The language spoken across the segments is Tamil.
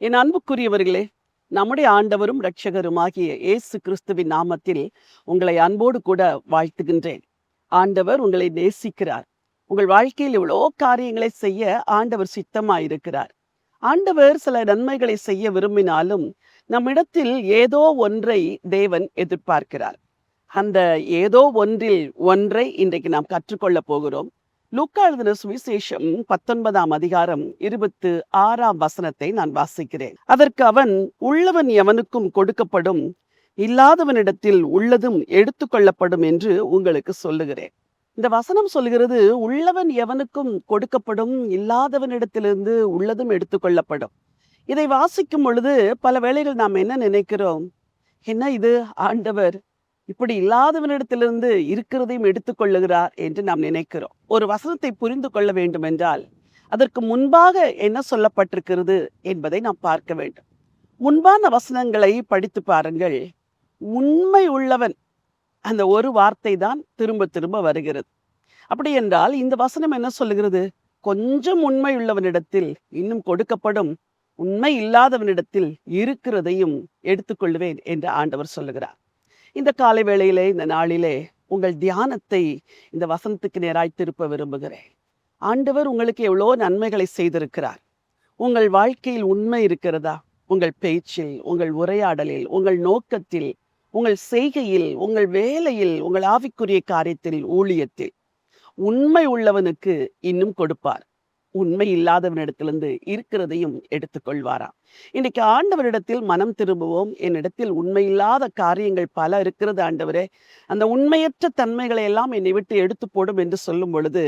என் அன்புக்குரியவர்களே, நம்முடைய ஆண்டவரும் இரட்சகருமாகிய இயேசு கிறிஸ்துவின் நாமத்தில் உங்களை அன்போடு கூட வாழ்த்துகின்றேன். ஆண்டவர் உங்களை நேசிக்கிறார். உங்கள் வாழ்க்கையில் எவ்வளோ காரியங்களை செய்ய ஆண்டவர் சித்தமாயிருக்கிறார். ஆண்டவர் சில நன்மைகளை செய்ய விரும்பினாலும் நம்மிடத்தில் ஏதோ ஒன்றை தேவன் எதிர்பார்க்கிறார். அந்த ஏதோ ஒன்றில் ஒன்றை இன்றைக்கு நாம் கற்றுக்கொள்ளப் போகிறோம். லூக்கா எழுதின சுவிசேஷம் 19ஆம் அதிகாரம் 26ஆம் வசனத்தை நான் வாசிக்கிறேன். அதற்கு அவன், உள்ளவன் எவனுக்கும் கொடுக்கப்படும், இல்லாதவனிடத்தில் உள்ளதும் எடுத்துக்கொள்ளப்படும் என்று உங்களுக்கு சொல்லுகிறேன். இந்த வசனம் சொல்கிறது, உள்ளவன் எவனுக்கும் கொடுக்கப்படும், இல்லாதவனிடத்திலிருந்து உள்ளதும் எடுத்துக்கொள்ளப்படும். இதை வாசிக்கும் பொழுது பல வேளைகள் நாம் என்ன நினைக்கிறோம்? என்ன இது, ஆண்டவர் இப்படி இல்லாதவனிடத்திலிருந்து இருக்கிறதையும் எடுத்துக்கொள்ளுகிறார் என்று நாம் நினைக்கிறோம். ஒரு வசனத்தை புரிந்து கொள்ள வேண்டும் என்றால் அதற்கு முன்பாக என்ன சொல்லப்பட்டிருக்கிறது என்பதை நாம் பார்க்க வேண்டும். முன்பான வசனங்களை படித்து பாருங்கள். உண்மை உள்ளவன், அந்த ஒரு வார்த்தை தான் திரும்ப திரும்ப வருகிறது. அப்படி என்றால் இந்த வசனம் என்ன சொல்லுகிறது? கொஞ்சம் உண்மை உள்ளவனிடத்தில் இன்னும் கொடுக்கப்படும், உண்மை இல்லாதவனிடத்தில் இருக்கிறதையும் எடுத்துக்கொள்வேன் என்று ஆண்டவர் சொல்லுகிறார். இந்த காலை வேளையிலே, இந்த நாளிலே உங்கள் தியானத்தை இந்த வசனத்துக்கு நேராய் திருப்ப விரும்புகிறேன். ஆண்டவர் உங்களுக்கு எவ்வளோ நன்மைகளை செய்திருக்கிறார். உங்கள் வாழ்க்கையில் உண்மை இருக்கிறதா? உங்கள் பேச்சில், உங்கள் உரையாடலில், உங்கள் நோக்கத்தில், உங்கள் செய்கையில், உங்கள் வேலையில், உங்கள் ஆவிக்குரிய காரியத்தில், ஊழியத்தில் உண்மை உள்ளவனுக்கு இன்னும் கொடுப்பார். உண்மை இல்லாதவனிடத்திலிருந்து இருக்கிறதையும் எடுத்துக்கொள்வாராம். இன்னைக்கு ஆண்டவரிடத்தில் மனம் திரும்புவோம். என்னிடத்தில் உண்மையில்லாத காரியங்கள் பல இருக்கிறது ஆண்டவரே, அந்த உண்மையற்ற தன்மைகளை எல்லாம் என்னை விட்டு எடுத்து போடும் என்று சொல்லும் பொழுது,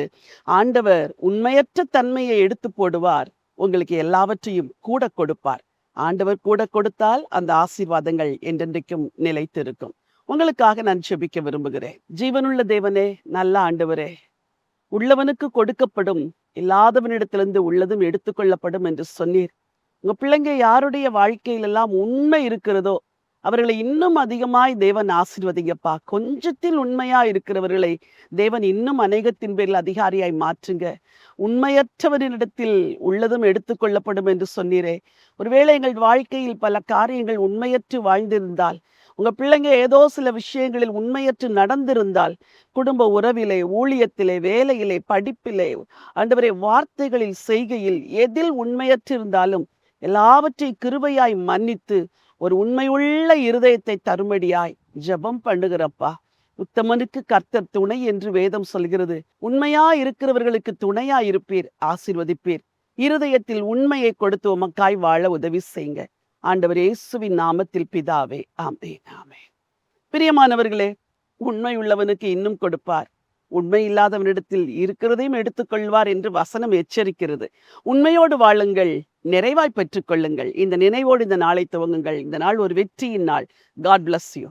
ஆண்டவர் உண்மையற்ற தன்மையை எடுத்து போடுவார். உங்களுக்கு எல்லாவற்றையும் கூட கொடுப்பார். ஆண்டவர் கூட கொடுத்தால் அந்த ஆசீர்வாதங்கள் என்றென்றைக்கும் நிலைத்திருக்கும். உங்களுக்காக நான் ஜெபிக்க விரும்புகிறேன். ஜீவனுள்ள தேவனே, நல்ல ஆண்டவரே, உள்ளவனுக்கு கொடுக்கப்படும், இல்லாதவனிடத்திலிருந்து உள்ளதும் எடுத்துக்கொள்ளப்படும் என்று சொன்னீர். உங்க பிள்ளைங்க யாருடைய வாழ்க்கையிலெல்லாம் உண்மை இருக்கிறதோ அவர்களை இன்னும் அதிகமாய் தேவன் ஆசீர்வதிங்கப்பா. கொஞ்சத்தில் உண்மையா இருக்கிறவர்களை தேவன் இன்னும் அநேகத்தின் பேரில் அதிகாரியாய் மாற்றுங்க. உண்மையற்றவரிடத்தில் உள்ளதும் எடுத்துக்கொள்ளப்படும் என்று சொன்னீரே. ஒருவேளை எங்கள் வாழ்க்கையில் பல காரியங்கள் உண்மையற்று வாழ்ந்திருந்தால், உங்க பிள்ளைங்க ஏதோ சில விஷயங்களில் உண்மையற்று நடந்திருந்தால், குடும்ப உறவிலே, ஊழியத்திலே, வேலையிலே, படிப்பிலே, ஆண்டவரே வார்த்தைகளில், செய்கையில் எதில் உண்மையற்று இருந்தாலும் எல்லாவற்றையும் கிருபையாய் மன்னித்து ஒரு உண்மையுள்ள இருதயத்தை தரும்படியாய் ஜெபம் பண்ணுகிறப்பா. உத்தமனுக்கு கர்த்தர் துணை என்று வேதம் சொல்கிறது. உண்மையா இருக்கிறவர்களுக்கு துணையா இருப்பீர், ஆசீர்வதிப்பீர். இருதயத்தில் உண்மையை கொடுத்து உமக்காய் வாழ உதவி செய்யுங்க. ஆண்டவர் இயேசுவின் நாமத்தில் பிதாவே, ஆமென், ஆமென். பிரியமானவர்களே, உண்மை உள்ளவனுக்கு இன்னும் கொடுப்பார், உண்மை இல்லாதவனிடத்தில் இருக்கிறதையும் எடுத்துக்கொள்வார் என்று வசனம் எச்சரிக்கிறது. உண்மையோடு வாழுங்கள், நிறைவாய் பெற்றுக்கொள்ளுங்கள். இந்த நினைவோடு இந்த நாளை துவங்குங்கள். இந்த நாள் ஒரு வெற்றியின் நாள். God bless you.